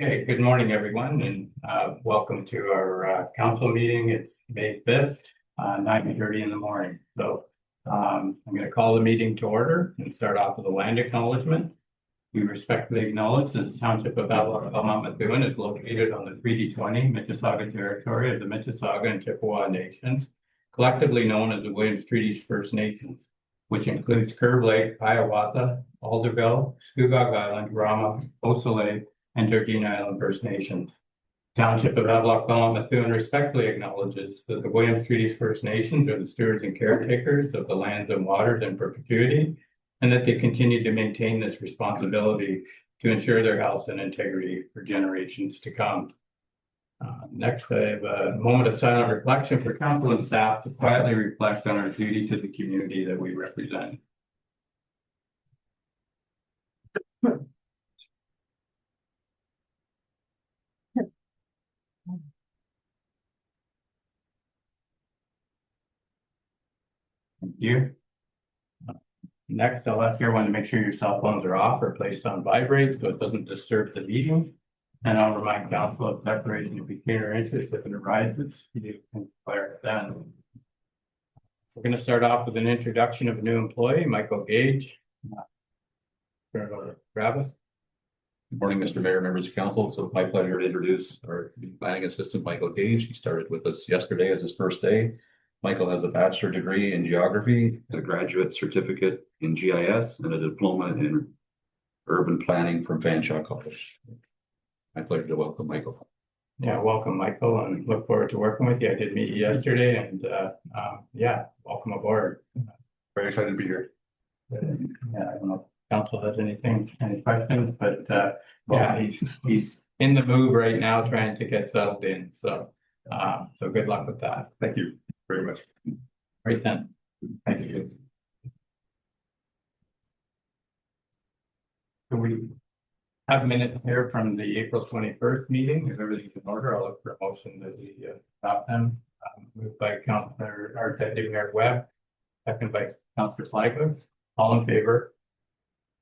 Okay, good morning, everyone, and welcome to our council meeting. It's May 5th, 9:30 in the morning. So I'm going to call the meeting to order and start off with a land acknowledgement. We respectfully acknowledge that the Township of Havelock-Belmont-Methuen is located on the Treaty 20 Mississauga territory of the Mississauga and Chippewa Nations, collectively known as the Williams Treaties First Nations, which includes Curve Lake, Hiawatha, Alderville, Scugog Island, Rama, Osaley, and Georgina Island First Nations. Township of Havelock-Belmont-Methuen respectfully acknowledges that the Williams Treaties First Nations are the stewards and caretakers of the lands and waters in perpetuity, and that they continue to maintain this responsibility to ensure their health and integrity for generations to come. Next, I have a moment of silent reflection for council and staff to quietly reflect on our duty to the community that we represent. Thank you. Next, I'll ask everyone to make sure your cell phones are off or placed on vibrate so it doesn't disturb the meeting. And I'll remind council of declaration of beginner interest if it arises. You can declare it then. We're going to start off with an introduction of a new employee, Michael Gage. Turn it over to Travis. Good morning, Mr. Mayor, members of council. So it's my pleasure to introduce our planning assistant, Michael Gage. He started with us yesterday as his first day. Michael has a bachelor degree in geography, a graduate certificate in GIS, and a diploma in urban planning from Fanshawe College. My pleasure to welcome Michael. Yeah, welcome, Michael, and look forward to working with you. I did meet you yesterday, and yeah, welcome aboard. Very excited to be here. Yeah, I don't know if council has any questions, but yeah, he's in the move right now, trying to get settled in. So good luck with that. Thank you very much. Right then. Thank you. So we have a minute here from the April 21st meeting. If everything's in order, I'll look for a motion that we adopt them. Moved by our Deputy Mayor Webb, second by Councillor Sligos. All in favor?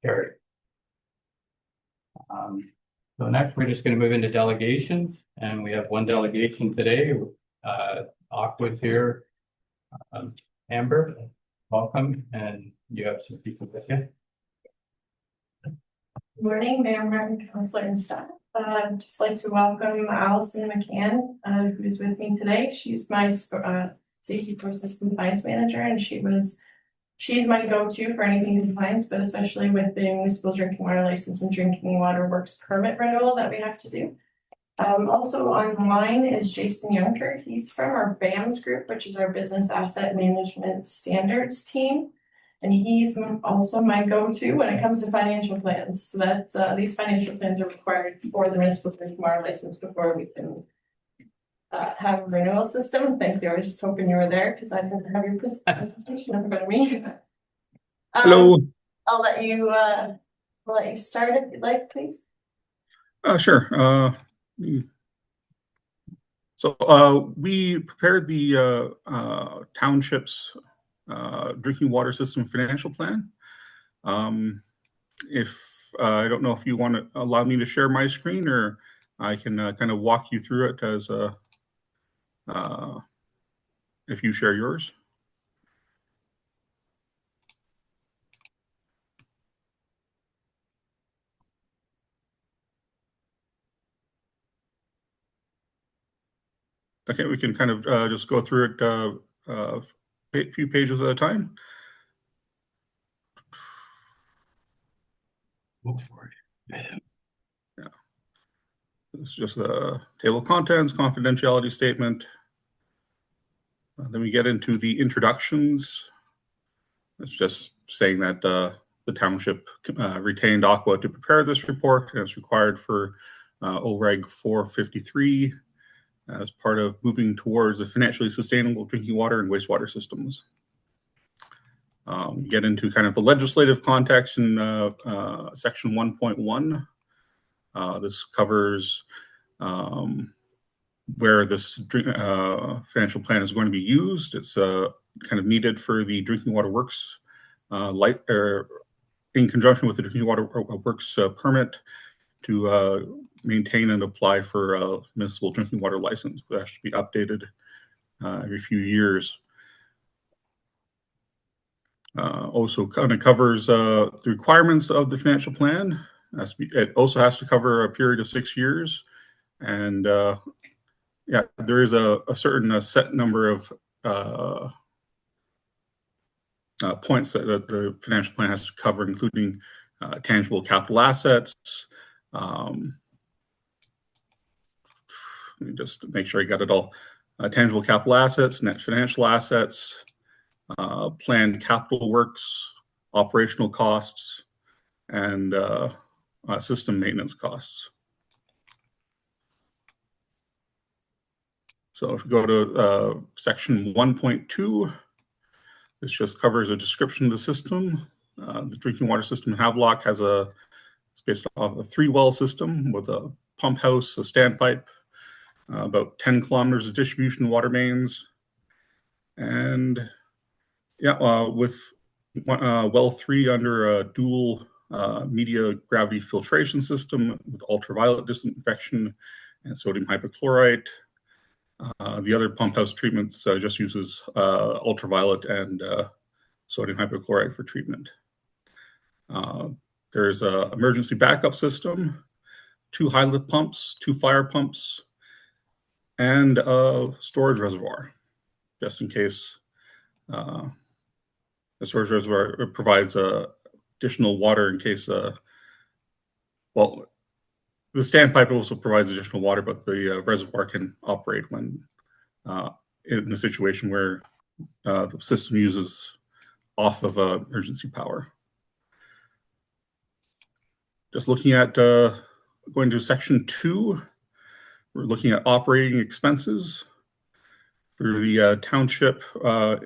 Carried. So next, we're just going to move into delegations, and we have one delegation today. Aqua's here. Amber, welcome, and you have some people with you. Good morning, Mayor Martin, Councillor and staff. I'd just like to welcome Allison McCann, who's with me today. She's my safety process compliance manager, and she's my go-to for anything compliance, but especially with the municipal drinking water license and drinking water works permit renewal that we have to do. Also online is Jason Junker. He's from our BAMS group, which is our business asset management standards team. And he's also my go-to when it comes to financial plans. So that's these financial plans are required for the municipal drinking water license before we can have a renewal system. Thank you. I was just hoping you were there because I didn't have your presentation in front of me. Hello. I'll let you start if you'd like, please. Sure. So we prepared the township's drinking water system financial plan. If I don't know if you want to allow me to share my screen, or I can kind of walk you through it as if you share yours. Okay, we can kind of just go through it a few pages at a time. Look for it. Yeah. This is just a table of contents, confidentiality statement. Then we get into the introductions. It's just saying that the township retained Aqua to prepare this report, and it's required for OREG 453 as part of moving towards a financially sustainable drinking water and wastewater systems. Get into kind of the legislative context in section 1.1. This covers where this financial plan is going to be used. It's kind of needed for the drinking water works in conjunction with the drinking water works permit to maintain and apply for a municipal drinking water license. That should be updated every few years. Also kind of covers the requirements of the financial plan. It also has to cover a period of 6 years. And yeah, there is a certain set number of points that the financial plan has to cover, including tangible capital assets. Let me just make sure I got it all. Tangible capital assets, net financial assets, planned capital works, operational costs, and system maintenance costs. So if we go to section 1.2, this just covers a description of the system. The drinking water system in Havelock it's based off a 3-well system with a pump house, a standpipe, about 10 kilometers of distribution water mains. And yeah, with well 3 under a dual media gravity filtration system with ultraviolet disinfection and sodium hypochlorite. The other pump house treatments just uses ultraviolet and sodium hypochlorite for treatment. There's an emergency backup system, 2 high lift pumps, 2 fire pumps, and a storage reservoir, just in case. The storage reservoir provides additional water in case, well, the standpipe also provides additional water, but the reservoir can operate when in a situation where the system uses off of emergency power. Just looking at going to section 2, we're looking at operating expenses. For the township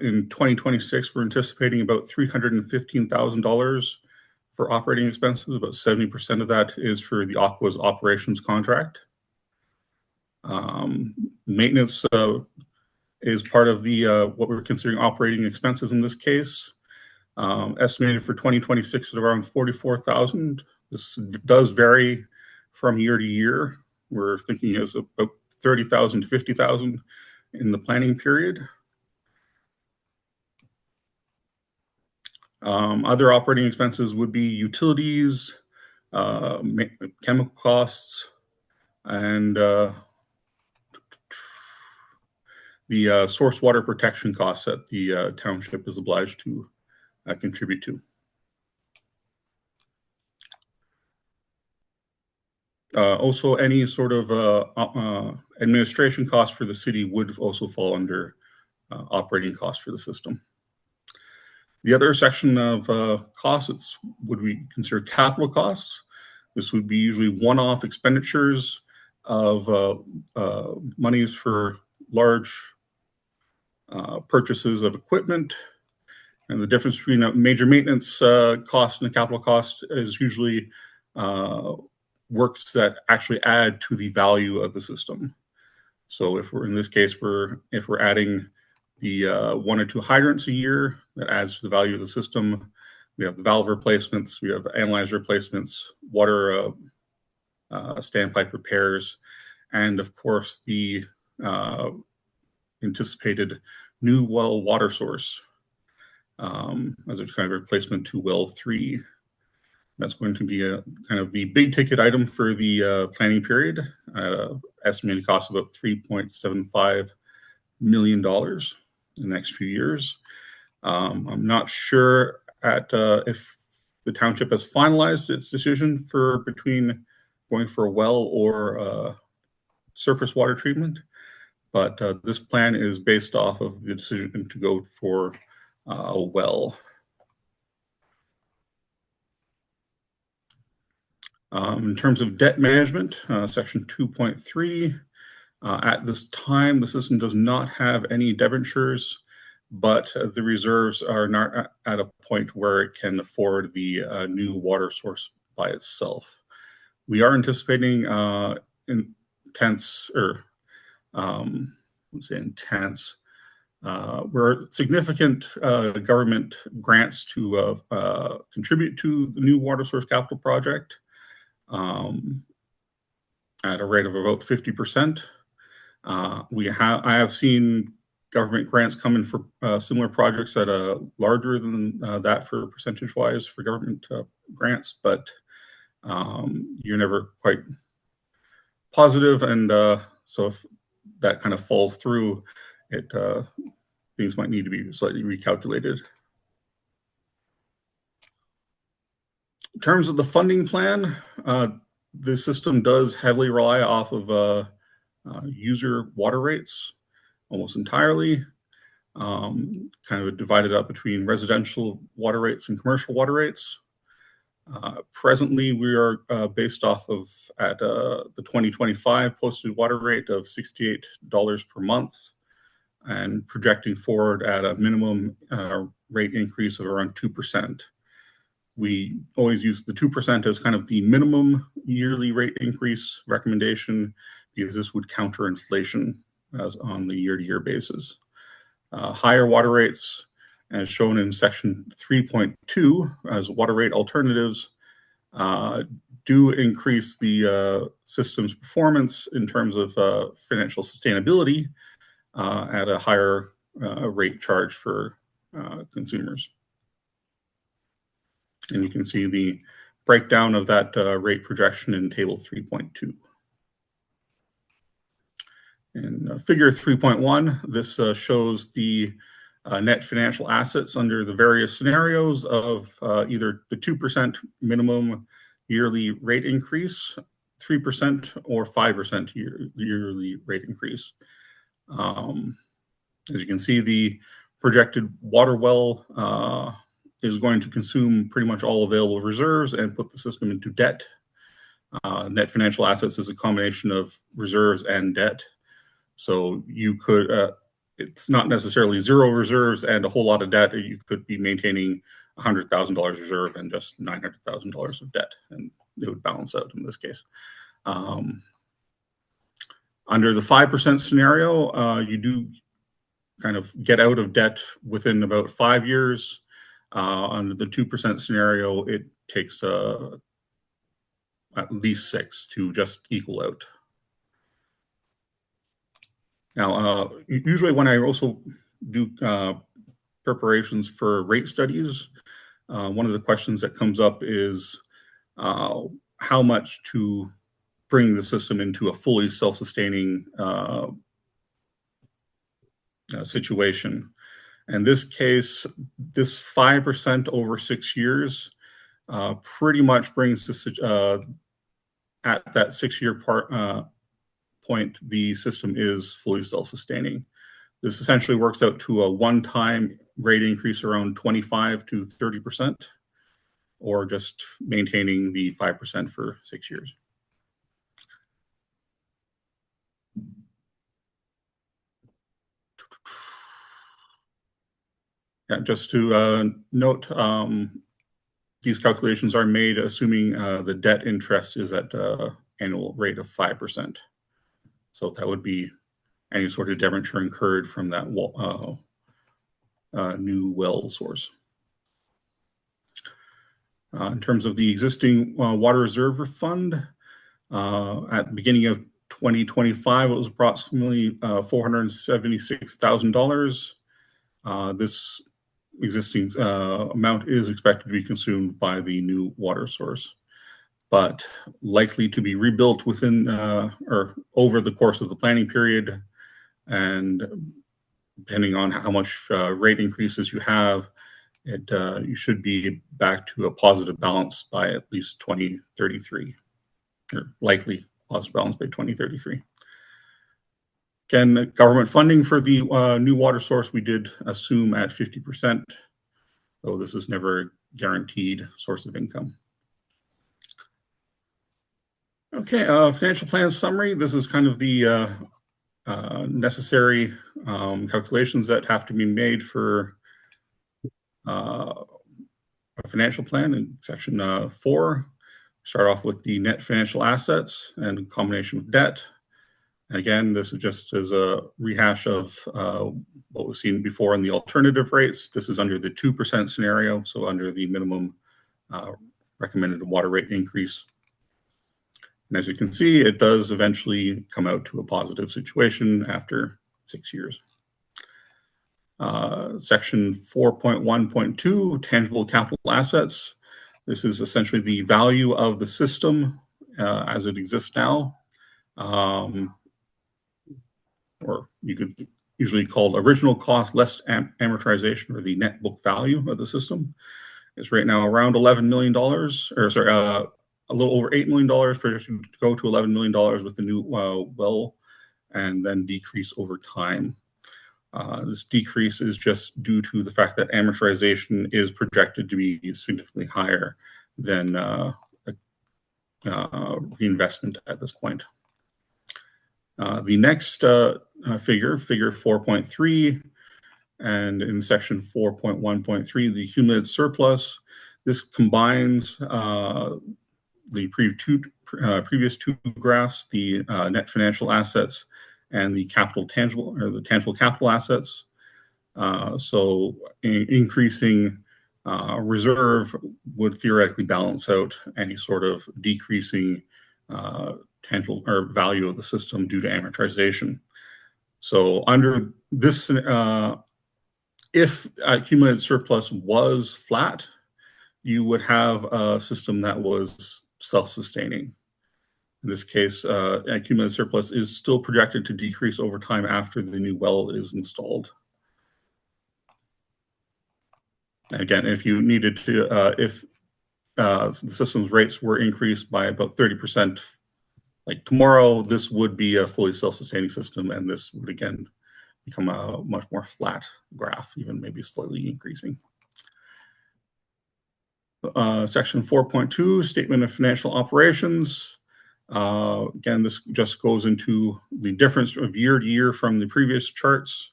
in 2026, we're anticipating about $315,000 for operating expenses. About 70% of that is for the Aqua's operations contract. Maintenance is part of the what we're considering operating expenses in this case. Estimated for 2026 at around $44,000. This does vary from year to year. We're thinking it's about $30,000 to $50,000 in the planning period. Other operating expenses would be utilities, chemical costs, and the source water protection costs that the township is obliged to contribute to. Also, any sort of administration costs for the city would also fall under operating costs for the system. The other section of costs would be considered capital costs. This would be usually one-off expenditures of monies for large purchases of equipment. And the difference between a major maintenance cost and a capital cost is usually works that actually add to the value of the system. So if we're in this case, if we're adding the 1 or 2 hydrants a year, that adds to the value of the system. We have the valve replacements, we have analyzer replacements, water standpipe repairs, and of course the anticipated new well water source as a kind of replacement to well 3. That's going to be a kind of the big ticket item for the planning period. Estimated cost of about $3.75 million in the next few years. I'm not sure if the township has finalized its decision for between going for a well or surface water treatment, but this plan is based off of the decision to go for a well. In terms of debt management, section 2.3, at this time, the system does not have any debentures, but the reserves are not at a point where it can afford the new water source by itself. We are anticipating significant government grants to contribute to the new water source capital project. at a rate of about 50%. I have seen government grants come in for similar projects at a larger than that for percentage-wise for government grants, but you're never quite positive, and so if that kind of falls through, things might need to be slightly recalculated. In terms of the funding plan, the system does heavily rely off of user water rates almost entirely, kind of divided up between residential water rates and commercial water rates. Presently, we are based off of at the 2025 posted water rate of $68 per month, and projecting forward at a minimum rate increase of around 2%. We always use the 2% as kind of the minimum yearly rate increase recommendation, because this would counter inflation as on the year-to-year basis. Higher water rates, as shown in section 3.2 as water rate alternatives, do increase the system's performance in terms of financial sustainability at a higher rate charge for consumers. And you can see the breakdown of that rate projection in table 3.2. In figure 3.1, this shows the net financial assets under the various scenarios of either the 2% minimum yearly rate increase, 3%, or 5% yearly rate increase. As you can see, the projected water well is going to consume pretty much all available reserves and put the system into debt. Net financial assets is a combination of reserves and debt. So you could, it's not necessarily zero reserves and a whole lot of debt. You could be maintaining $100,000 reserve and just $900,000 of debt, and it would balance out in this case. Under the 5% scenario, you do kind of get out of debt within about 5 years. Under the 2% scenario, it takes at least 6 to just equal out. Now, usually when I also do preparations for rate studies, one of the questions that comes up is how much to bring the system into a fully self-sustaining situation. In this case, this 5% over 6 years pretty much brings this at that 6-year point, the system is fully self-sustaining. This essentially works out to a one-time rate increase around 25 to 30%, or just maintaining the 5% for 6 years. Yeah, just to note, these calculations are made assuming the debt interest is at annual rate of 5%. So that would be any sort of debenture incurred from that new well source. In terms of the existing water reserve fund, at the beginning of 2025, it was approximately $476,000. This existing amount is expected to be consumed by the new water source, but likely to be rebuilt within or over the course of the planning period. And depending on how much rate increases you have, you should be back to a positive balance by at least 2033, or likely positive balance by 2033. Again, government funding for the new water source, we did assume at 50%, though this is never a guaranteed source of income. Okay, financial plan summary. This is kind of the necessary calculations that have to be made for a financial plan in section 4. Start off with the net financial assets and a combination with debt. Again, this is just as a rehash of what was seen before in the alternative rates. This is under the 2% scenario, so under the minimum recommended water rate increase. And as you can see, it does eventually come out to a positive situation after 6 years. Section 4.1.2, tangible capital assets. This is essentially the value of the system as it exists now. Or you could usually call original cost less amortization, or the net book value of the system. It's right now around $11 million, or sorry, a little over $8 million, projected to go to $11 million with the new well, and then decrease over time. This decrease is just due to the fact that amortization is projected to be significantly higher than reinvestment at this point. The next figure 4.3, and in section 4.1.3, the accumulated surplus. This combines the previous two graphs, the net financial assets and the tangible capital assets. So increasing reserve would theoretically balance out any sort of decreasing tangible or value of the system due to amortization. So under this, if accumulated surplus was flat, you would have a system that was self-sustaining. In this case, accumulated surplus is still projected to decrease over time after the new well is installed. Again, if you needed to, if the system's rates were increased by about 30%, like tomorrow, this would be a fully self-sustaining system, and this would again become a much more flat graph, even maybe slightly increasing. Section 4.2, statement of financial operations. Again, this just goes into the difference of year to year from the previous charts.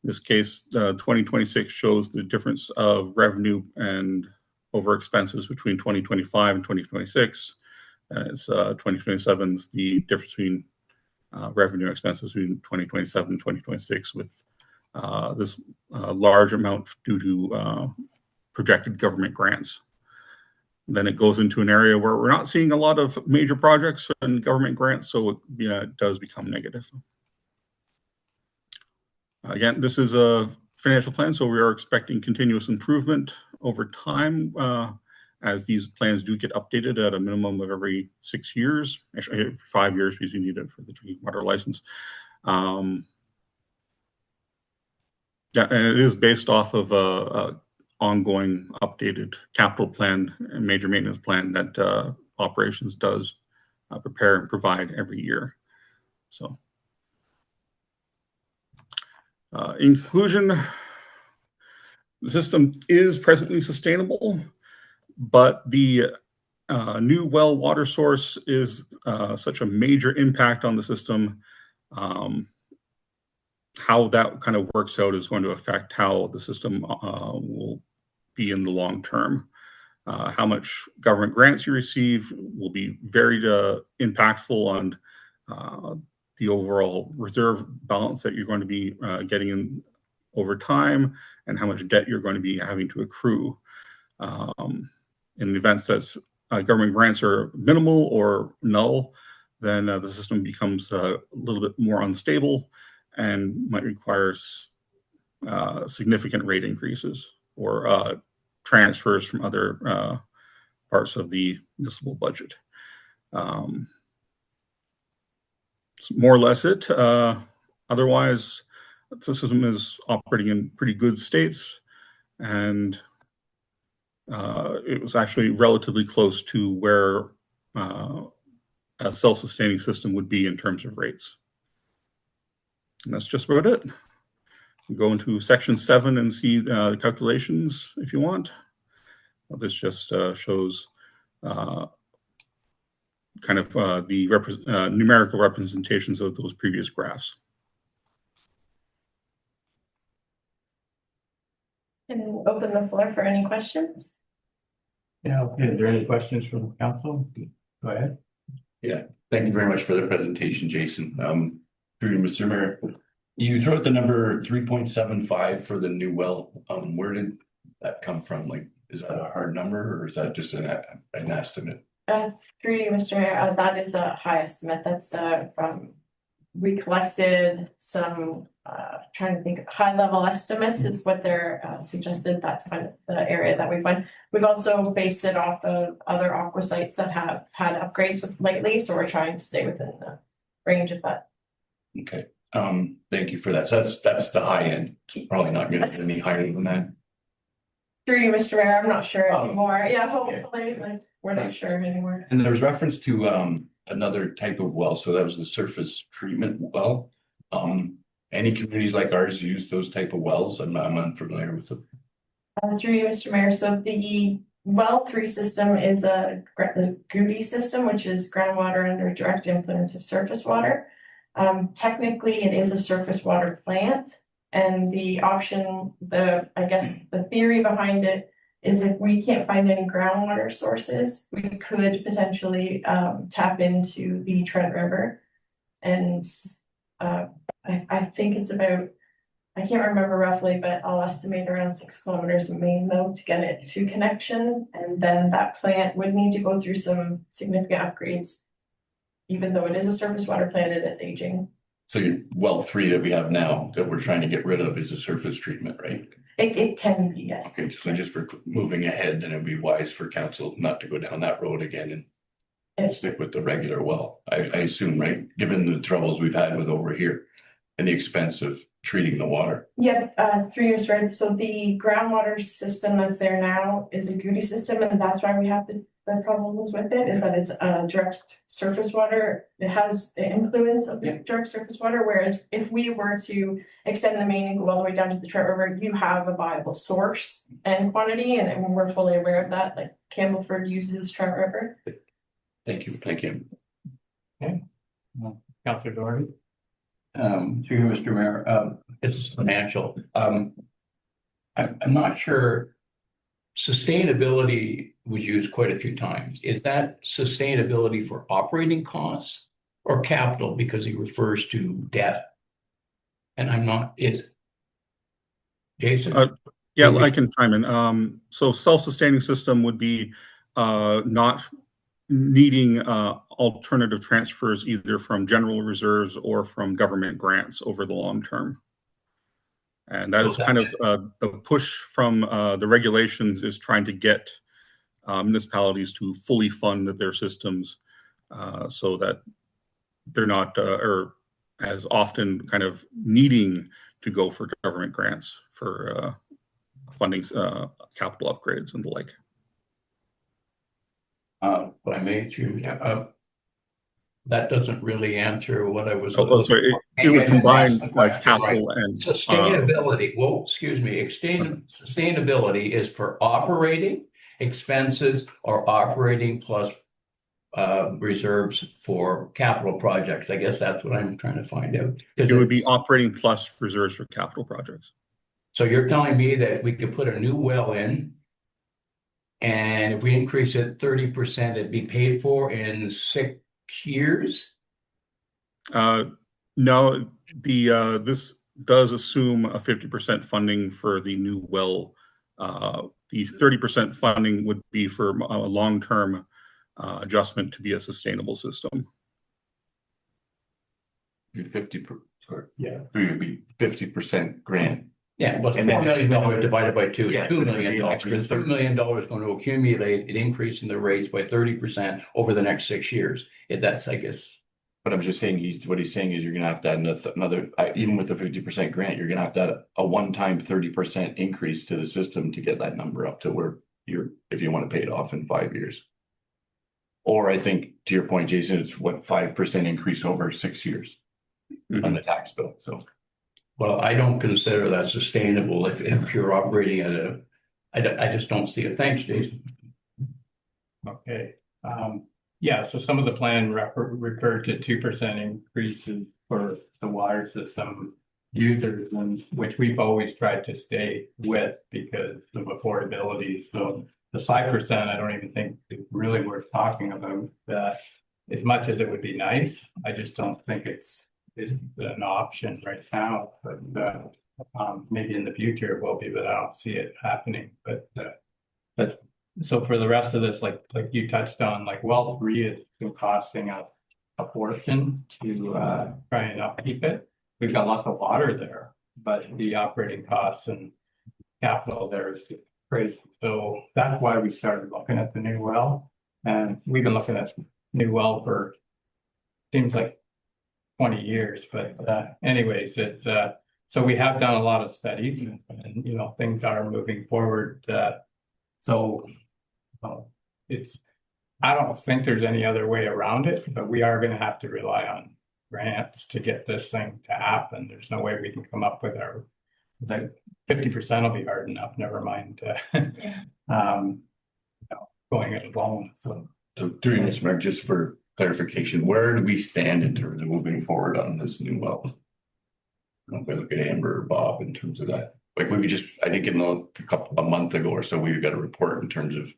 In this case, 2026 shows the difference of revenue and over expenses between 2025 and 2026. And it's 2027's the difference between revenue and expenses between 2027 and 2026, with this large amount due to projected government grants. Then it goes into an area where we're not seeing a lot of major projects and government grants, so it does become negative. Again, this is a financial plan, so we are expecting continuous improvement over time as these plans do get updated at a minimum of every 6 years, actually every 5 years, because you need it for the drinking water license. And it is based off of a ongoing updated capital plan and major maintenance plan that operations does prepare and provide every year. So in conclusion, the system is presently sustainable, but the new well water source is such a major impact on the system. How that kind of works out is going to affect how the system will be in the long term. How much government grants you receive will be very impactful on the overall reserve balance that you're going to be getting in over time, and how much debt you're going to be having to accrue. In the events that government grants are minimal or null, then the system becomes a little bit more unstable and might require significant rate increases or transfers from other parts of the municipal budget. More or less it. Otherwise, the system is operating in pretty good states, and it was actually relatively close to where a self-sustaining system would be in terms of rates. And that's just about it. Go into section 7 and see the calculations if you want. This just shows kind of the numerical representations of those previous graphs. And open the floor for any questions. Yeah, okay. Is there any questions from the council? Go ahead. Yeah, thank you very much for the presentation, Jason. Through you, Mr. Mayor, you throw out the number 3.75 for the new well. Where did that come from? Like, is that a hard number, or is that just an estimate? Through you, Mr. Mayor, that is a high estimate. That's we collected some trying to think high level estimates is what they're suggested. That's kind of the area that we went. We've also based it off of other aqua sites that have had upgrades lately, so we're trying to stay within the range of that. Okay, thank you for that. So that's the high end. It's probably not gonna get any higher than that. Through you, Mr. Mayor, I'm not sure Oh. anymore. Yeah, hopefully, like, we're not sure anymore. And there was reference to another type of well, so that was the surface treatment well. Any communities like ours use those type of wells? I'm unfamiliar with them. Through you, Mr. Mayor, so the well 3 system is a GUDI system, which is groundwater under direct influence of surface water. Technically, it is a surface water plant, and the option, I guess the theory behind it is if we can't find any groundwater sources, we could potentially tap into the Trent River. And I think it's about, I can't remember roughly, but I'll estimate around 6 kilometers of main load to get it to connection. And then that plant would need to go through some significant upgrades. Even though it is a surface water plant, it is aging. So your well 3 that we have now that we're trying to get rid of is a surface treatment, right? It can be, yes. Okay, so just for moving ahead, then it'd be wise for council not to go down that road again and Yes. stick with the regular well. I assume, right? Given the troubles we've had with over here and the expense of treating the water. Yes, 3 years, right? So the groundwater system that's there now is a GUDI system, and that's why we have the problems with it, is that it's direct surface water. It has the influence of the direct surface water, whereas if we were to extend the main and go all the way down to the Trent River, you have a viable source and quantity, and we're fully aware of that. Like Campbellford uses Trent River. Thank you, thank you. Councillor Doherty. Through you, Mr. Mayor, it's financial. I'm not sure. Sustainability was used quite a few times. Is that sustainability for operating costs or capital? Because he refers to debt. And I'm not, it's Jason? Yeah, I can chime in. So self-sustaining system would be not needing alternative transfers either from general reserves or from government grants over the long term. And that is kind of the push from the regulations is trying to get municipalities to fully fund their systems so that they're not or as often kind of needing to go for government grants for funding capital upgrades and the like. But I made you, that doesn't really answer what I was. Sorry, it would combine capital and sustainability. Well, excuse me, sustainability is for operating expenses or operating plus reserves for capital projects. I guess that's what I'm trying to find out. It would be operating plus reserves for capital projects. So you're telling me that we could put a new well in, and if we increase it 30%, it'd be paid for in 6 years? No, this does assume a 50% funding for the new well. The 30% funding would be for a long-term adjustment to be a sustainable system. 50% grant. Yeah, well, $4 million divided by 2 is $2 million. There's $2 million going to accumulate, an increase in the rates by 30% over the next 6 years. That's, I guess. But I'm just saying, what he's saying is you're gonna have to add another, even with the 50% grant, you're gonna have to add a one-time 30% increase to the system to get that number up to where if you want to pay it off in 5 years. Or I think, to your point, Jason, it's what, 5% increase over 6 years on the tax bill, so. Well, I don't consider that sustainable if you're operating at I just don't see it. Thanks, Jason. Okay. Yeah, so some of the plan referred to 2% increases for the water system users, and which we've always tried to stay with because of affordability. So the 5%, I don't even think is really worth talking about. As much as it would be nice, I just don't think it's an option right now. But maybe in the future it will be, but I don't see it happening. But that's so for the rest of this, like you touched on, like well three is still costing a portion to try and upkeep it. We've got lots of water there, but the operating costs and capital there is crazy. So that's why we started looking at the new well. And we've been looking at new well for seems like 20 years, but anyways, it's so we have done a lot of studies and you know things are moving forward. So it's I don't think there's any other way around it, but we are going to have to rely on grants to get this thing to happen. There's no way we can come up with our like 50% will be hard enough. Never mind, going it alone. So During this, Mark, just for clarification, where do we stand in terms of moving forward on this new well? I don't know if I look at Amber or Bob in terms of that. Like we just, I think a month ago or so, we got a report in terms of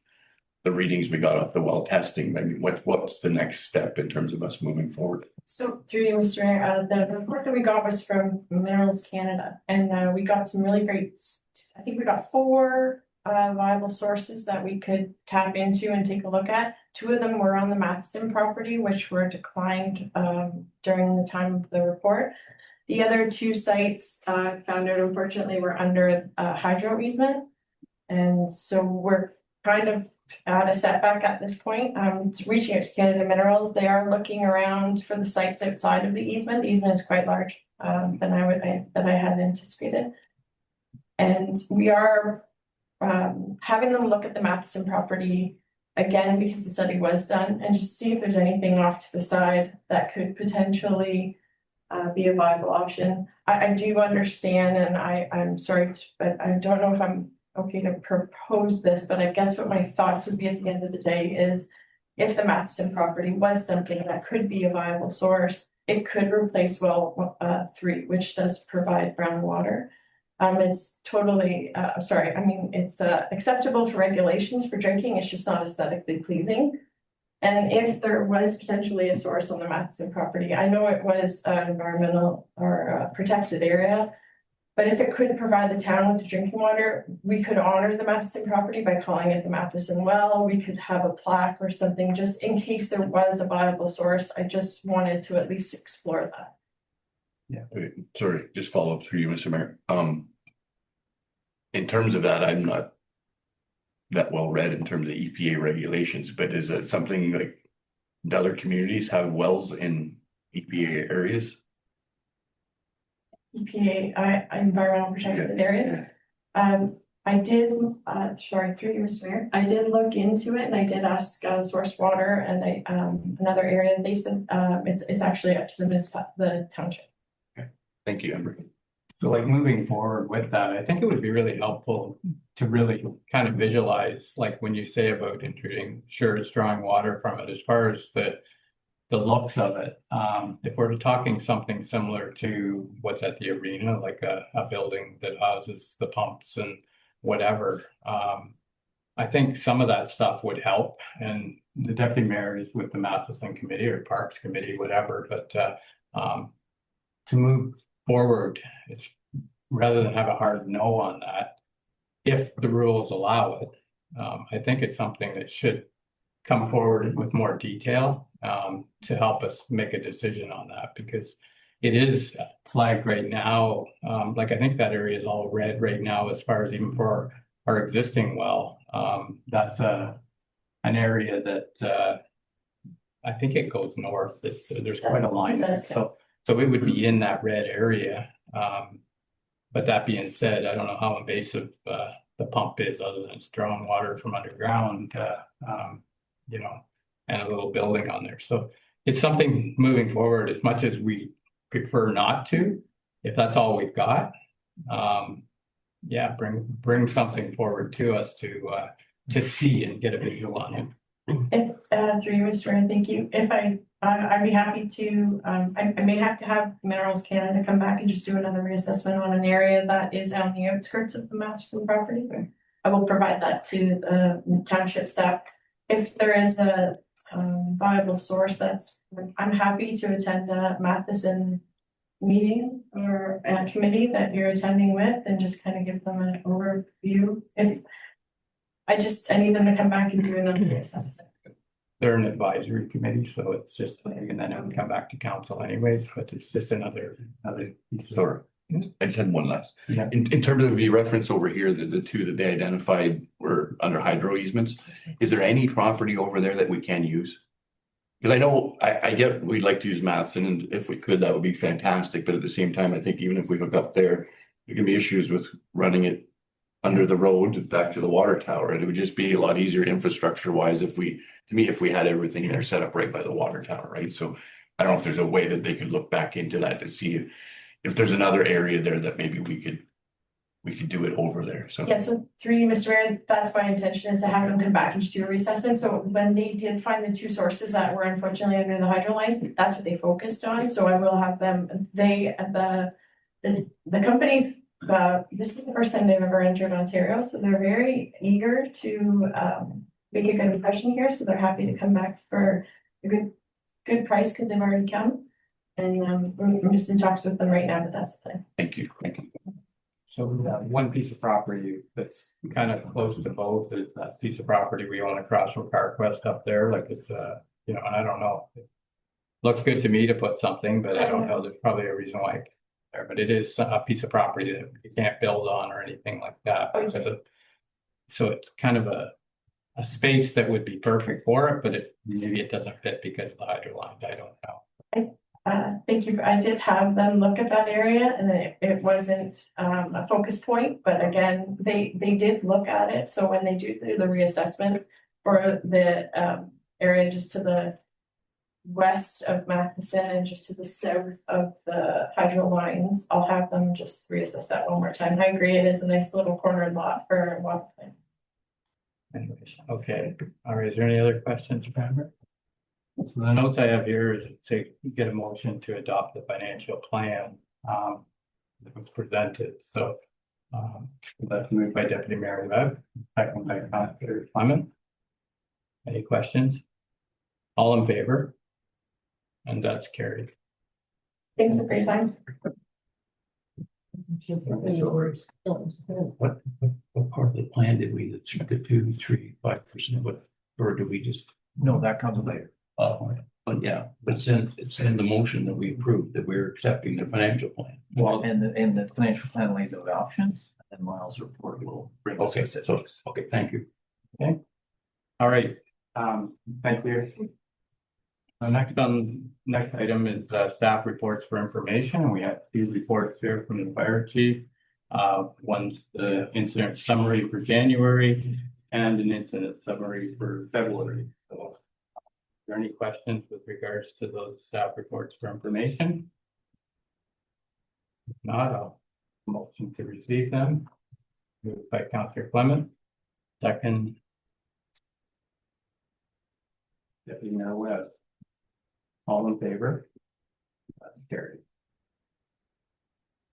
the readings we got off the well testing. I mean, what's the next step in terms of us moving forward? So through you, Mr. Mayor, the report that we got was from Minerals Canada, and we got some really great, I think we got 4 viable sources that we could tap into and take a look at. 2 of them were on the Matheson property, which were declined during the time of the report. The other 2 sites found out unfortunately were under hydro easement. And so we're kind of at a setback at this point. It's reaching out to Canada Minerals. They are looking around for the sites outside of the easement. The easement is quite large than I had anticipated. And we are having them look at the Matheson property again because the study was done and just see if there's anything off to the side that could potentially be a viable option. I do understand, and I'm sorry, but I don't know if I'm okay to propose this, but I guess what my thoughts would be at the end of the day is if the Matheson property was something that could be a viable source, it could replace well 3, which does provide brown water. It's totally, it's acceptable for regulations for drinking. It's just not aesthetically pleasing. And if there was potentially a source on the Matheson property, I know it was an environmental or protected area, but if it could provide the town with the drinking water, we could honor the Matheson property by calling it the Matheson well. We could have a plaque or something just in case there was a viable source. I just wanted to at least explore that. Yeah. Sorry, just follow up through you, Mr. Mayor. In terms of that, I'm not that well read in terms of EPA regulations, but is it something like the other communities have wells in EPA areas? EPA, environmental protected areas. I did, sorry, through you, Mr. Mayor, I did look into it and I did ask Source Water and another area, and they said it's actually up to the township. Okay, thank you, Amber. So like moving forward with that, I think it would be really helpful to really kind of visualize, like when you say about introducing, sure, it's drawing water from it, as far as the looks of it. If we're talking something similar to what's at the arena, like a building that houses the pumps and whatever, I think some of that stuff would help. And the deputy mayor is with the Matheson committee or Parks committee, whatever, but to move forward, it's rather than have a hard no on that, if the rules allow it, I think it's something that should come forward with more detail to help us make a decision on that, because it is flagged right now. Like I think that area is all red right now as far as even for our existing well. That's an area that I think it goes north. There's quite a line there. So it would be in that red area. But that being said, I don't know how invasive the pump is other than it's drawing water from underground, you know, and a little building on there. So it's something moving forward, as much as we prefer not to, if that's all we've got. Yeah, bring something forward to us to see and get a visual on it. If through you, Mr. Mayor, thank you. If I'd be happy to, I may have to have Minerals Canada come back and just do another reassessment on an area that is on the outskirts of the Matheson property. I will provide that to the township staff. If there is a viable source, I'm happy to attend a Matheson meeting or a committee that you're attending with and just kind of give them an overview. If I need them to come back and do another assessment. They're an advisory committee, so it's just, and then it would come back to council anyways, but it's just another piece of- Sorry, I just had one last. Yeah. In terms of the reference over here, the two that they identified were under hydro easements. Is there any property over there that we can use? Because I know, I get, we'd like to use Matheson, and if we could, that would be fantastic, but at the same time, I think even if we hook up there, there can be issues with running it under the road back to the water tower, and it would just be a lot easier infrastructure wise if we had everything there set up right by the water tower, right? So I don't know if there's a way that they could look back into that to see if there's another area there that maybe we could do it over there, so. Yeah, so through you, Mr. Mayor, that's my intention, is to have them come back and just do a reassessment. So when they did find the two sources that were unfortunately under the hydro lines, that's what they focused on. So I will have them, the companies, this is the first time they've ever entered Ontario, so they're very eager to make a good impression here. So they're happy to come back for a good price because they've already come. And we're just in talks with them right now, but that's the thing. Thank you. So one piece of property that's kind of close to both is that piece of property we own across from CarQuest up there, like it's and I don't know. It looks good to me to put something, but I don't know, there's probably a reason why it's there, but it is a piece of property that you can't build on or anything like that. Because so it's kind of a space that would be perfect for it, but maybe it doesn't fit because of the hydro lines, I don't know. Thank you. I did have them look at that area and it wasn't a focus point, but again, they did look at it. So when they do the reassessment for the area just to the west of Matheson and just to the south of the hydro lines, I'll have them just reassess that one more time. I agree, it is a nice little corner lot for a water plant. Anyways, okay. All right, is there any other questions, Pamela? So the notes I have here is to get a motion to adopt the financial plan that was presented. So that's moved by Deputy Mayor Webb, second by Councillor Clement. Any questions? All in favor? And that's carried. Thank you for your time. What part of the plan did we, the 2, 3, 5%, or do we just? No, that comes later. But yeah, but it's in the motion that we approved, that we're accepting the financial plan. Well, and the financial plan lays out options, and Miles' report will bring us Okay, so, specifics. okay, thank you. All right, thank you. Next item is staff reports for information. We have 2 reports here from the fire chief. One's the incident summary for January and an incident summary for February. So, are there any questions with regards to those staff reports for information? If not, I'll motion to receive them. Moved by Councillor Clement, second. Deputy Mayor Webb. All in favor? That's carried.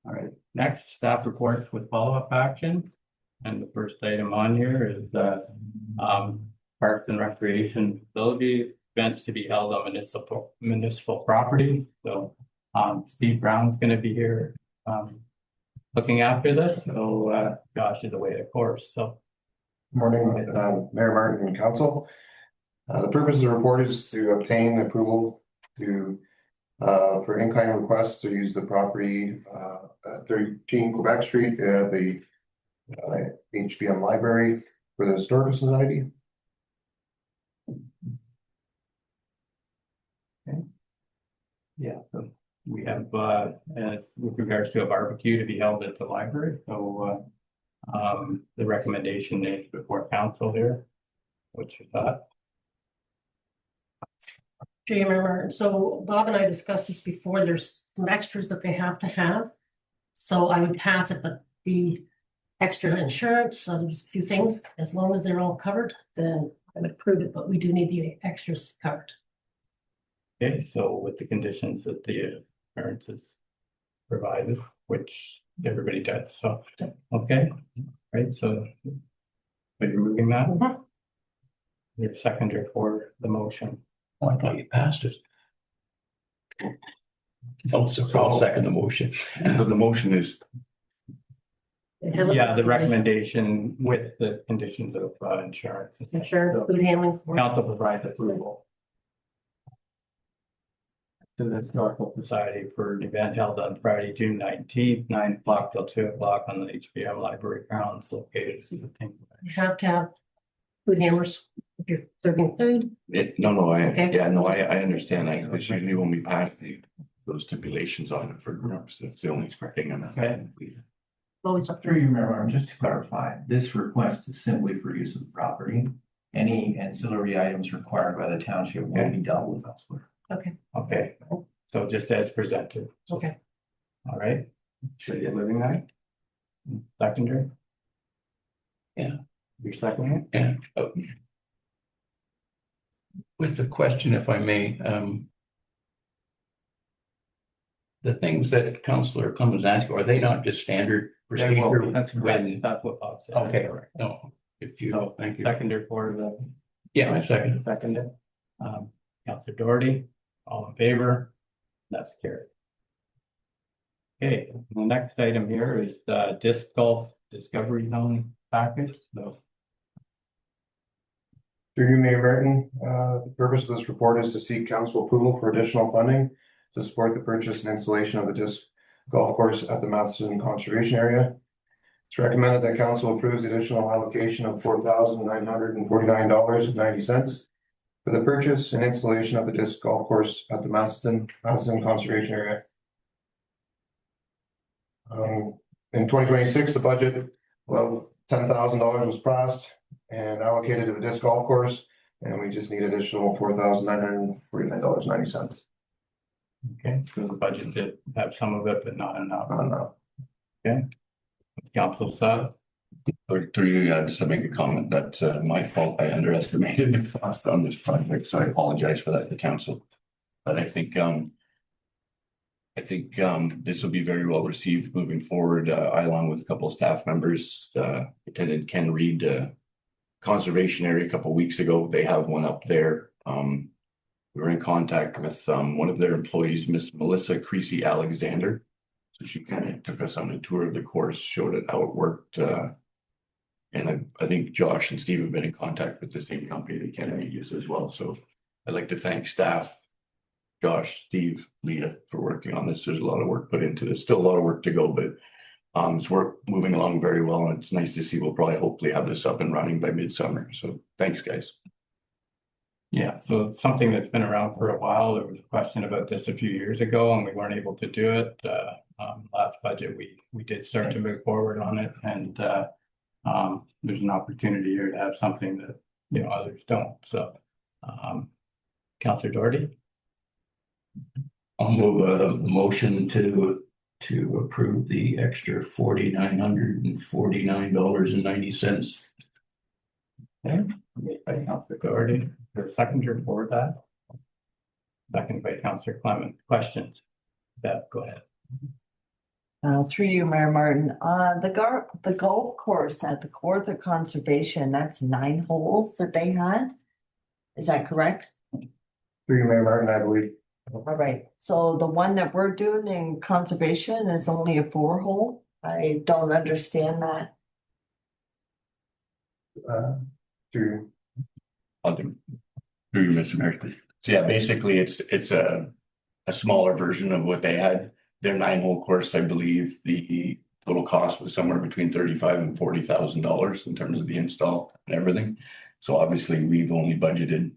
All right, next staff reports with follow-up action. And the first item on here is parks and recreation facilities, events to be held on municipal property. So Steve Brown's going to be here looking after this. So Josh is away, of course. So Morning, Mayor Martin and Council. The purpose of the report is to obtain approval to for in-kind requests to use the property 13 Quebec Street at the HBM Library for the Historical Society. okay. Yeah, so we have with regards to a barbecue to be held at the library. So the recommendation is before council here. What's your thought? Remember, so Bob and I discussed this before, there's some extras that they have to have. So I would pass it, but the extra insurance, so there's a few things, as long as they're all covered, then I would approve it, but we do need the extras covered. Okay, so with the conditions that the parents is provided, which everybody does, so, okay, right, so. Are you moving that? Your seconder for the motion. Oh, I thought you passed it. Oh, so I'll second the motion. So the motion is Yeah, the recommendation with the conditions of insurance. Insurance, food handling. Council provides approval to the Historical Society for an event held on Friday, June 19th, 9 o'clock till 2 o'clock on the HBM Library grounds located. You have to have food handlers if you're serving food. No, Okay. I understand that, because usually when we pass those stipulations on it for groups, that's the only thing I'm. Okay. Always up Through you, Mayor Martin, just to clarify, this request is simply for use of the property. Any ancillary items required by the township will be dealt with elsewhere. Okay, so just as presented. Okay. All right. Should you living night? Seconder? Yeah. You're seconding it? And with the question, if I may, the things that Councillor Clemens asked, are they not just standard procedure? That's when? That's what Bob said. Okay, no, if you, So, thank you. seconder for the. Yeah, I second. Seconded. Councillor Doherty, all in favor? That's carried. Okay, the next item here is disc golf discovery zone package, so. Through you, Mayor Martin, the purpose of this report is to seek council approval for additional funding to support the purchase and installation of the disc golf course at the Matheson Conservation Area. It's recommended that council approves the additional allocation of $4,949.90 for the purchase and installation of the disc golf course at the Matheson Conservation Area. In 2026, the budget of $10,000 was passed and allocated to the disc golf course, and we just need additional $4,949.90. Okay, so the budget did have some of it, but not enough. No. Council says. Or through you, just to make a comment, that's my fault. I underestimated the cost on this project, so I apologize for that to council. But I think this will be very well received moving forward. I, along with a couple of staff members, attended Ken Reed conservation area a couple of weeks ago. They have one up there. We were in contact with one of their employees, Miss Melissa Creasy Alexander. So she kind of took us on a tour of the course, showed it how it worked. And I think Josh and Steve have been in contact with the same company that Ken Reed uses as well. So I'd like to thank staff, Josh, Steve, Leah, for working on this. There's a lot of work put into this. Still a lot of work to go, but it's moving along very well, and it's nice to see. We'll probably hopefully have this up and running by midsummer. So thanks, guys. Yeah, so it's something that's been around for a while. There was a question about this a few years ago and we weren't able to do it. Last budget, we did start to move forward on it, and there's an opportunity here to have something that, you know, others don't. So, Councillor Doherty. I'll move a motion to approve the extra $4,949.90. Okay, made by Councillor Doherty. There's a seconder for that. Second by Councillor Clement. Questions? Bev, go ahead. Through you, Mayor Martin, the golf course at the Kawartha Conservation, that's 9 holes that they had. Is that correct? Through you, Mayor Martin, I believe. All right, so the one that we're doing in conservation is only a 4-hole? I don't understand that. Through I'll do through you, Mr. Mayor. So yeah, basically it's a smaller version of what they had. Their 9-hole course, I believe the total cost was somewhere between $35,000 and $40,000 in terms of the install and everything. So obviously we've only budgeted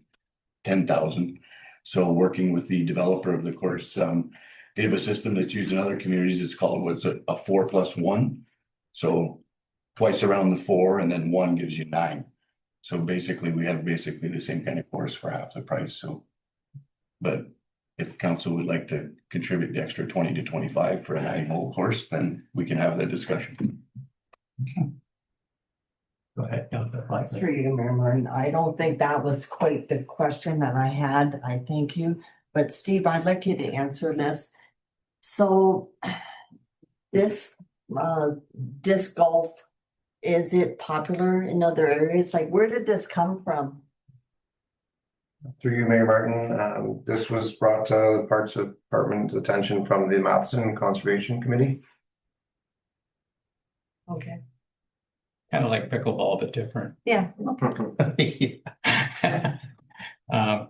$10,000. So working with the developer of the course, they have a system that's used in other communities. It's called a 4+1. So twice around the 4, and then 1 gives you 9. So basically we have the same kind of course for half the price. So, but if council would like to contribute the extra 20 to 25 for a 9-hole course, then we can have that discussion. Go ahead, Councillor Clement. Through you, Mayor Martin, I don't think that was quite the question that I had. I thank you. But Steve, I'd like you to answer this. So this disc golf, is it popular in other areas? Like, where did this come from? Through you, Mayor Martin, this was brought to the Parks Department's attention from the Matheson Conservation Committee. Okay, Kind of like pickleball, but different. yeah, okay.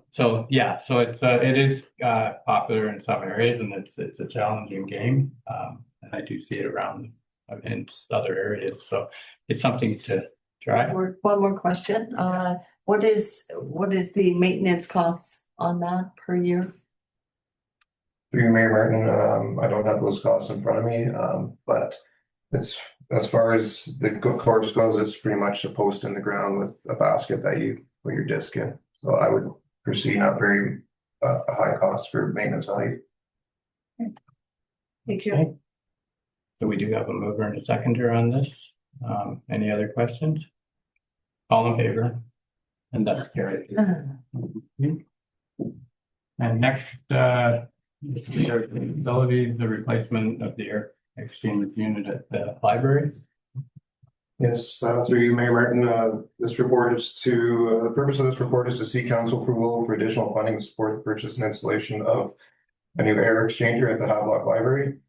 So yeah, so it is popular in some areas and it's a challenging game. And I do see it around in other areas, so it's something to try. One more question. What is the maintenance costs on that per year? Through you, Mayor Martin, I don't have those costs in front of me, but it's, as far as the course goes, it's pretty much a post in the ground with a basket that you put your disc in. So I would foresee not very, a high cost for maintenance value. Thank you. Okay. So we do have a mover and a seconder on this. Any other questions? All in favor? And that's carried. And next, facility, the replacement of the air exchange unit at the library. Yes, through you, Mayor Martin, this report is to, the purpose of this report is to seek council approval for additional funding to support the purchase and installation of a new air exchanger at the Havelock Library.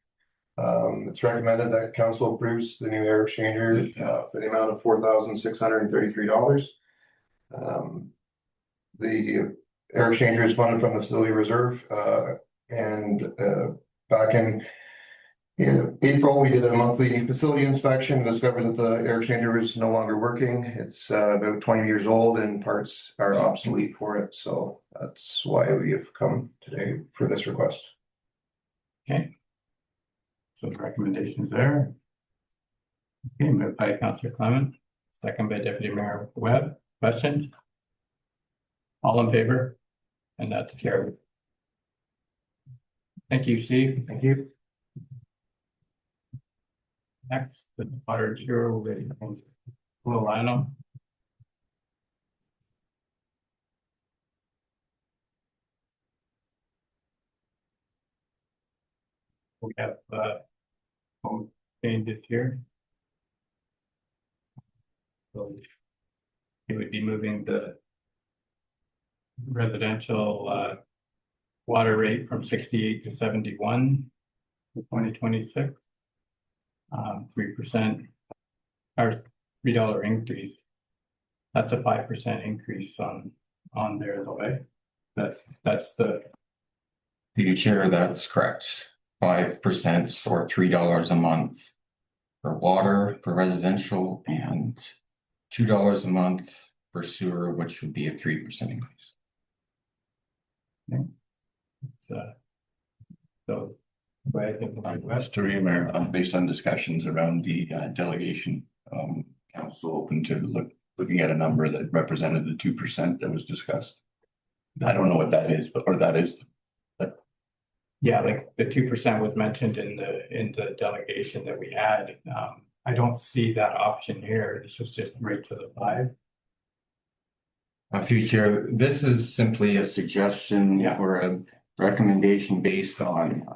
It's recommended that council approves the new air exchanger for the amount of $4,633. The air exchanger is funded from the facility reserve, and back in April, we did a monthly facility inspection and discovered that the air exchanger is no longer working. It's about 20 years old and parts are obsolete for it. So that's why we have come today for this request. Okay. So the recommendations there. Okay, moved by Councillor Clement, second by Deputy Mayor Webb. Questions? All in favor? And that's carried. Thank you, Steve. Thank you. Next, the water bureau with Lino. We have home changes here. So it would be moving the residential water rate from 68 to 71 for 2026. 3% or $3 increase. That's a 5% increase on there the way. That's the Through you, Chair, that's correct. 5% for $3 a month for water for residential and $2 a month for sewer, which would be a 3% increase. Okay. So Mr. Reamer, based on discussions around the delegation, council open to looking at a number that represented the 2% that was discussed. I don't know what that is, but that is. Yeah, like the 2% was mentioned in the delegation that we had. I don't see that option here. This is just right to the 5. Through you, Chair, this is simply a suggestion or a recommendation based on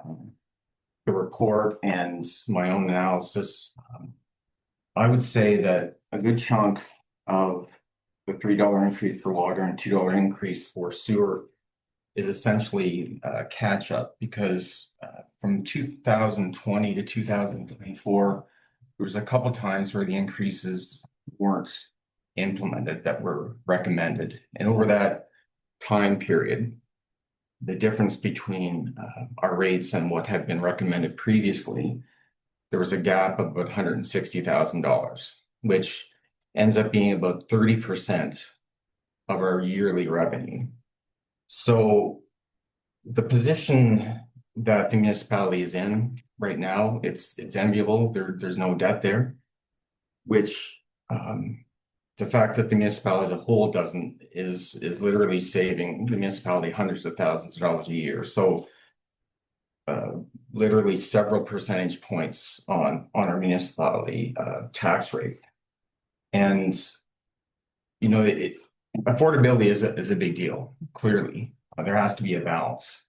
the report and my own analysis. I would say that a good chunk of the $3 increase for water and $2 increase for sewer is essentially catch up, because from 2020 to 2024, there was a couple times where the increases weren't implemented that were recommended. And over that time period, the difference between our rates and what had been recommended previously, there was a gap of about $160,000, which ends up being about 30% of our yearly revenue. So the position that the municipality is in right now, it's enviable. There's no debt there, which the fact that the municipality as a whole doesn't is literally saving the municipality hundreds of thousands of dollars a year. So literally several percentage points on our municipality tax rate. And you know, affordability is a big deal. Clearly, there has to be a balance.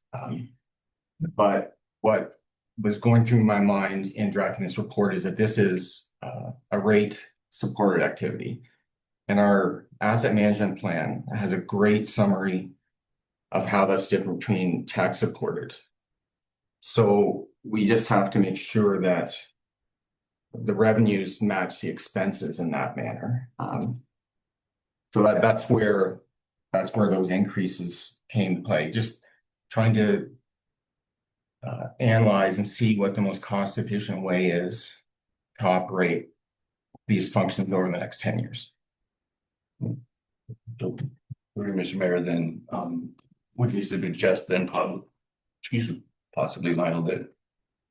But what was going through my mind in drafting this report is that this is a rate supported activity. And our asset management plan has a great summary of how that's different between tax supported. So we just have to make sure that the revenues match the expenses in that manner. So that's where those increases came to play, just trying to analyze and see what the most cost efficient way is to operate these functions over the next 10 years. So, Mr. Mayor, then, would you suggest then, possibly Lionel, that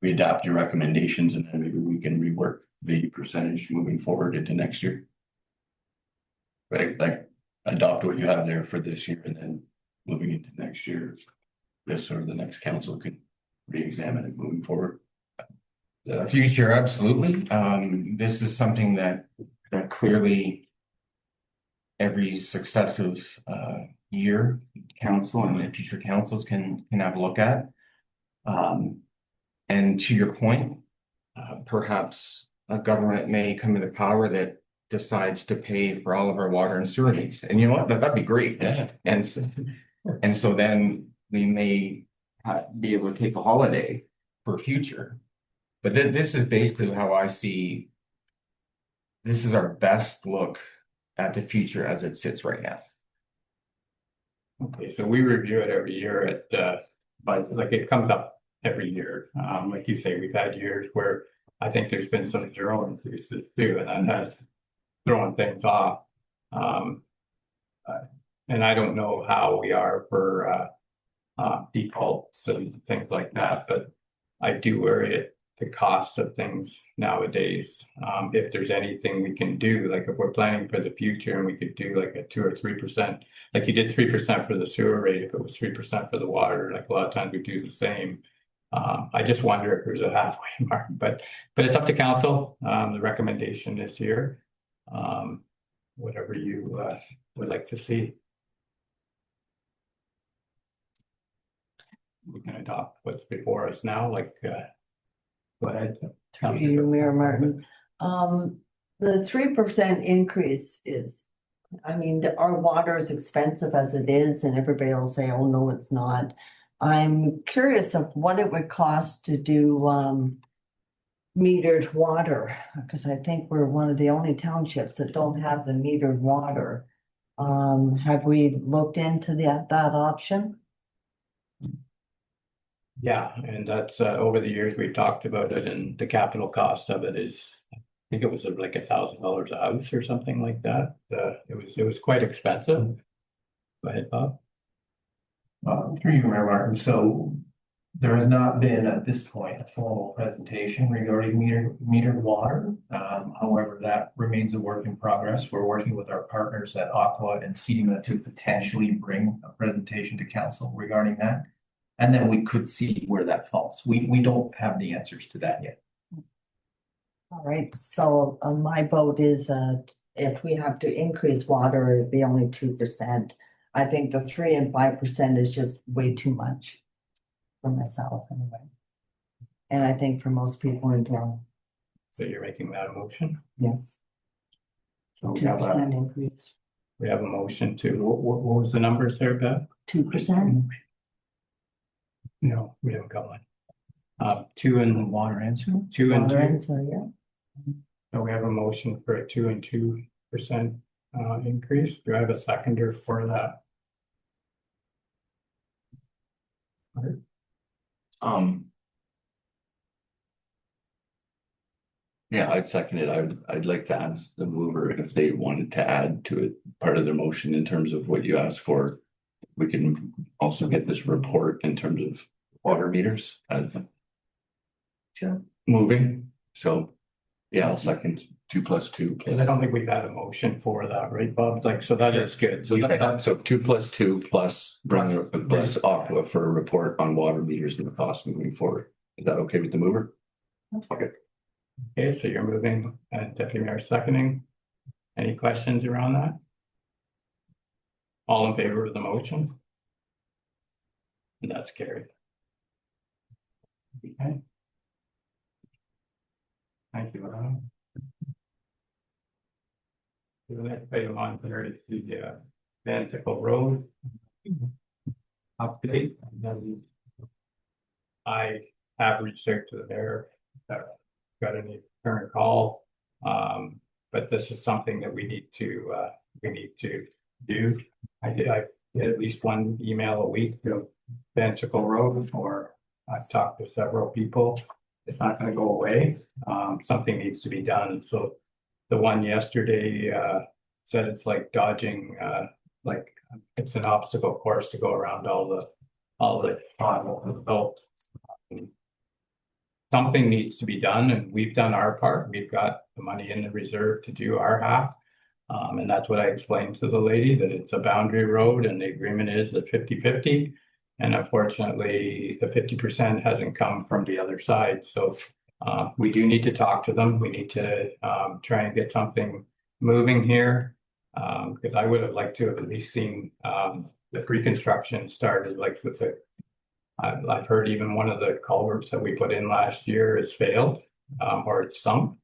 we adapt your recommendations and then maybe we can rework the percentage moving forward into next year? Right, like adopt what you have there for this year and then moving into next year, this or the next council can re-examine it moving forward. The future, absolutely. This is something that clearly every successive year council and future councils can have a look at. And to your point, perhaps a government may come into power that decides to pay for all of our water and sewer needs. And you know what? That'd be great. Yeah. And so then we may be able to take a holiday for future. But this is basically how I see this is our best look at the future as it sits right now. Okay, so we review it every year but like it comes up every year. Like you say, we've had years where I think there's been some zero increases too, and that has thrown things off. And I don't know how we are for defaults and things like that, but I do worry at the cost of things nowadays. If there's anything we can do, like if we're planning for the future and we could do like a 2 or 3%, like you did 3% for the sewer rate, if it was 3% for the water, like a lot of times we do the same. I just wonder if there's a halfway mark, but it's up to council. The recommendation is here. Whatever you would like to see. We can adopt what's before us now, like go ahead. Through you, Mayor Martin. The 3% increase is, I mean, our water is expensive as it is, and everybody will say, oh, no, it's not. I'm curious of what it would cost to do metered water, because I think we're one of the only townships that don't have the metered water. Have we looked into that option? Yeah, and that's over the years we've talked about it, and the capital cost of it is, I think it was like $1,000 a house or something like that. It was quite expensive. Go ahead, Bob. Through you, Mayor Martin. So there has not been at this point a formal presentation regarding metered water. However, that remains a work in progress. We're working with our partners at Aqua and SEMA to potentially bring a presentation to council regarding that. And then we could see where that falls. We don't have the answers to that yet. All right, so my vote is if we have to increase water, it'd be only 2%. I think the 3 and 5% is just way too much for myself anyway. And I think for most people in town, So you're making that a motion? yes. So 2% increase, we have a motion to, what was the numbers there, Beth? 2%. No, we haven't got one. 2 and Water and sewer? 2 and Water 2. and sewer, yeah. So we have a motion for a 2 and 2% increase. Do I have a seconder for that? Yeah, I'd second it. I'd like to ask the mover if they wanted to add to it part of their motion in terms of what you asked for. We can also get this report in terms of water meters Sure. moving. So yeah, I'll second 2 plus 2 Because I don't think we've had a motion for that, right, Bob? Like, so that is good. So 2 plus 2 plus plus Aqua for a report on water meters and the cost moving forward. Is that okay with the mover? Okay. Okay, so you're moving and Deputy Mayor seconding. Any questions around that? All in favor of the motion? And that's carried. Okay. Thank you, Ron. The next item on here is the Van Tickle Road update. And then I have reached out to the mayor got any current calls. But this is something that we need to do. I get at least one email a week to Vancicle Road, or I've talked to several people. It's not gonna go away. Something needs to be done. So the one yesterday, said it's like dodging, like it's an obstacle course to go around all the potholes. So something needs to be done, and we've done our part. We've got the money in the reserve to do our half. And that's what I explained to the lady, that it's a boundary road and the agreement is that 50-50. And unfortunately, the 50% hasn't come from the other side. So we do need to talk to them. We need to try and get something moving here. Because I would have liked to have at least seen the pre-construction started, like with the, I've heard even one of the culverts that we put in last year has failed, or it's sunk.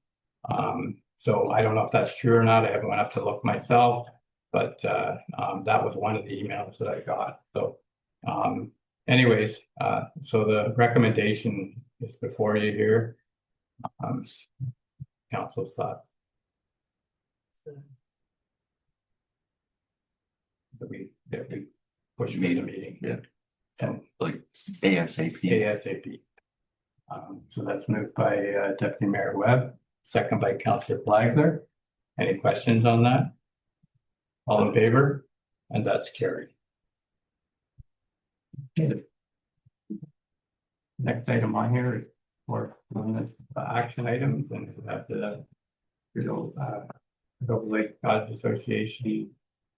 So I don't know if that's true or not. I haven't went up to look myself, but that was one of the emails that I got. So anyways, so the recommendation is before you here. Council's thoughts. That we push me the meeting. Yeah. So Like ASAP. ASAP. So that's moved by Deputy Mayor Webb, second by Councillor Flagler. Any questions on that? All in favor? And that's carried. Okay. Next item on here is for action items, and we have the Silver Lake Cottage Association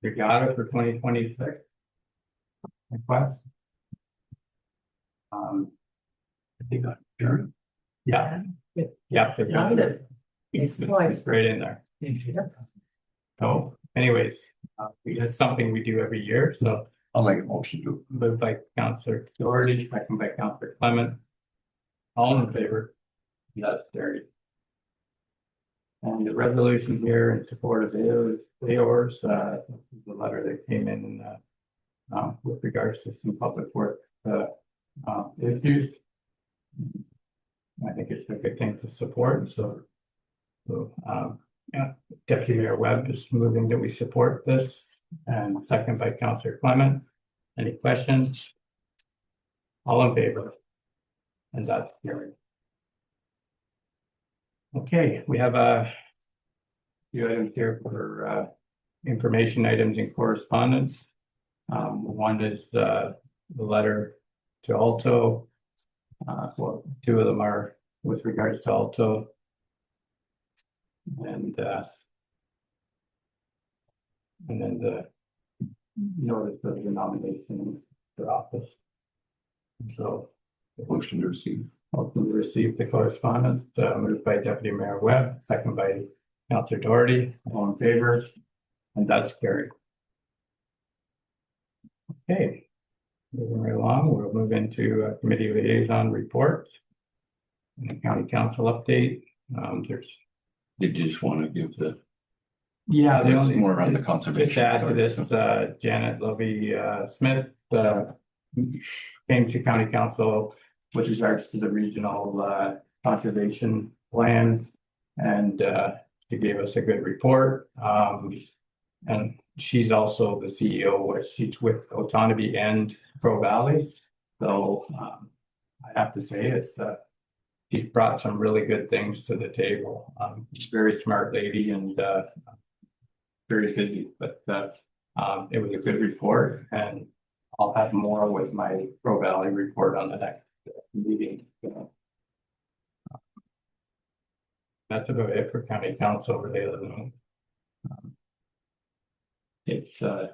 regatta for 2026 request. I think that's sure. Yeah. Yeah. So Found it. it's right in there. So anyways, it's something we do every year. So I'll make a motion to. moved by Councillor Doherty, second by Councillor Clement. All in favor? That's carried. And the resolution here in support of AOR's, the letter that came in with regards to some public work issues. I think it's a good thing to support. So yeah, Deputy Mayor Webb is moving that we support this, and second by Councillor Clement. Any questions? All in favor? And that's carried. Okay, we have a few items here for information items and correspondence. One is the letter to Alto. Well, two of them are with regards to Alto. And then the notice of the nomination for office. So Motion to receive. also received the correspondence moved by Deputy Mayor Webb, second by Councillor Doherty. All in favor? And that's carried. Okay, moving right along, we'll move into committee liaison reports. And the county council update. There's Did you just want to give the? yeah, the only More around the conservation. just to add to this, Janet Lovey Smith came to county council with regards to the regional conservation plan, and she gave us a good report. And she's also the CEO, she's with Otonabee and Pro Valley. So I have to say it's she's brought some really good things to the table. She's a very smart lady and very busy, but it was a good report, and I'll have more with my Pro Valley report on the next meeting. That's about it for county council over there. It's trying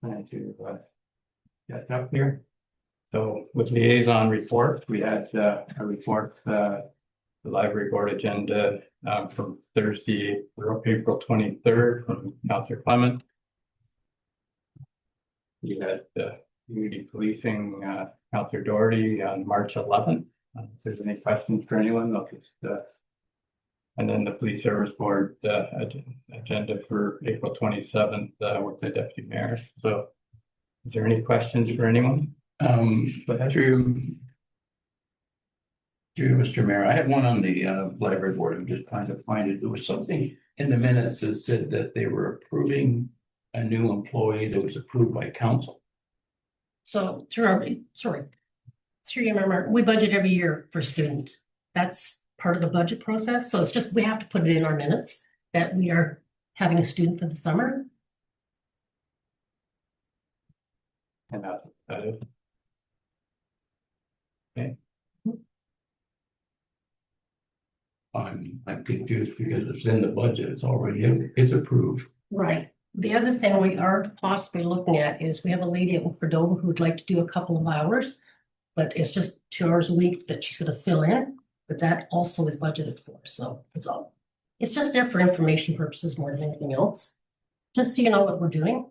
to get up here. So with liaison reports, we had a report, the library board agenda from Thursday, April 23rd from Councillor Clement. We had community policing, Councillor Doherty on March 11th. If there's any questions for anyone, I'll just and then the police service board agenda for April 27th with the deputy mayor. So is there any questions for anyone? Drew, Through Mr. Mayor, I had one on the library board. I'm just trying to find it. There was something in the minutes that said that they were approving a new employee that was approved by council. So through your member, we budget every year for students. That's part of the budget process. So it's just, we have to put it in our minutes that we are having a student for the summer. And that's it. Okay. I'm confused because it's in the budget. It's already it's approved. Right. The other thing we are possibly looking at is we have a lady at Cordova who would like to do a couple of hours, but it's just 2 hours a week that she's going to fill in, but that also is budgeted for. So it's just there for information purposes more than anything else. Just so you know what we're doing.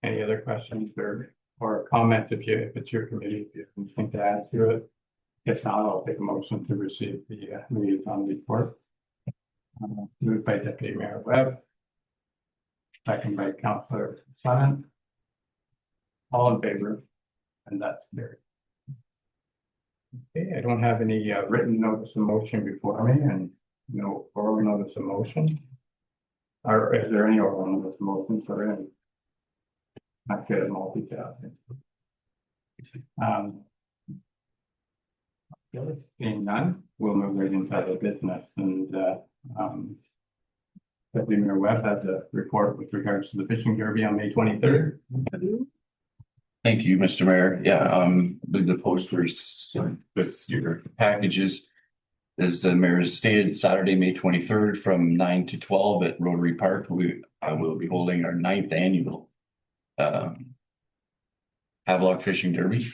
Any other questions or comments if it's your committee, if you have anything to add to it? If not, I'll take a motion to receive the liaison report. Moved by Deputy Mayor Webb. Second by Councillor Clement. All in favor? And that's there. Okay, I don't have any written notice of motion before me and no oral notice of motion. Or is there any oral notice of motion? Sorry, I'm not good at multitasking. Seeing none, we'll move right into the business and Deputy Mayor Webb has a report with regards to the fishing derby on May 23rd. Thank you, Mr. Mayor. Yeah, the posters with your packages. As the mayor has stated, Saturday, May 23rd from 9 to 12 at Rotary Park, I will be holding our 9th annual Havelock Fishing Derby.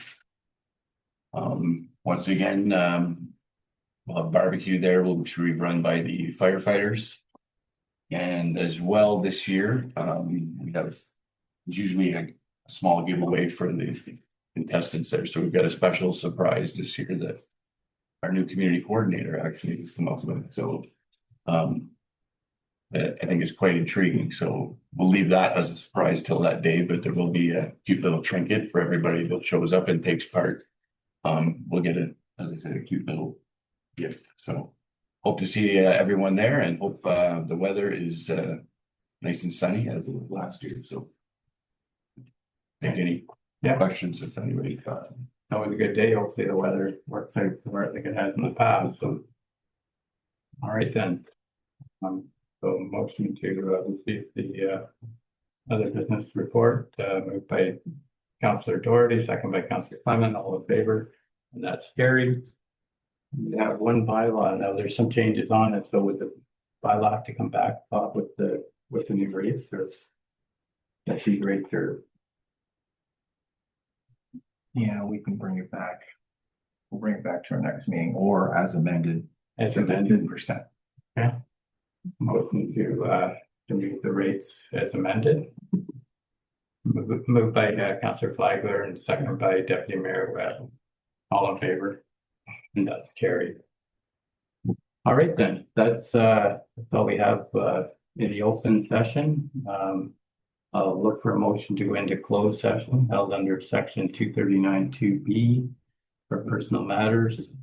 Once again, we'll have barbecue there, which will be run by the firefighters. And as well this year, we have usually a small giveaway for the contestants there. So we've got a special surprise this year that our new community coordinator actually has come up with. So I think it's quite intriguing. So we'll leave that as a surprise till that day, but there will be a cute little trinket for everybody that shows up and takes part. We'll get as I said, a cute little gift. So hope to see everyone there and hope the weather is nice and sunny as it was last year. So make any questions if anybody got them. That was a good day. Hopefully the weather works out for it like it has in the past. So all right then. So motion to receive the other business report moved by Councillor Doherty, second by Councillor Clement, all in favor, and that's carried. We have one bylaw now. There's some changes on it, so with the bylaw have to come back with the new rates, or that sheet rates are. Yeah, we can bring it back. We'll bring it back to our next meeting or as amended. As amended. 15%. Yeah. Motion to meet the rates as amended. Moved by Councillor Flagler and seconded by Deputy Mayor Webb. All in favor? And that's carried. All right then, that's all we have in the open session. I'll look for a motion to go into closed session held under section 239(2)B for personal matters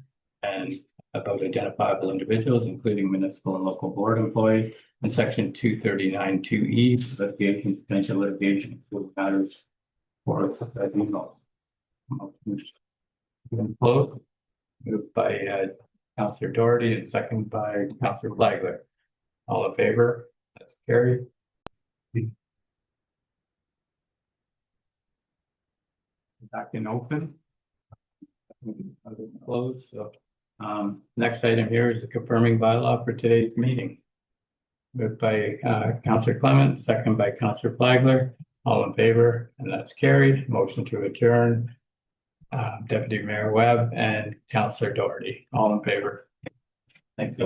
and about identifiable individuals, including municipal and local board employees, and section 239(2)E, litigation, potential litigation, matters for tribunals. Close. Moved by Councillor Doherty and seconded by Councillor Flagler. All in favor? That's carried. Back in open. Close. So next item here is the confirming bylaw for today's meeting. Moved by Councillor Clement, second by Councillor Flagler. All in favor, and that's carried. Motion to adjourn. Deputy Mayor Webb and Councillor Doherty. All in favor. Thank you.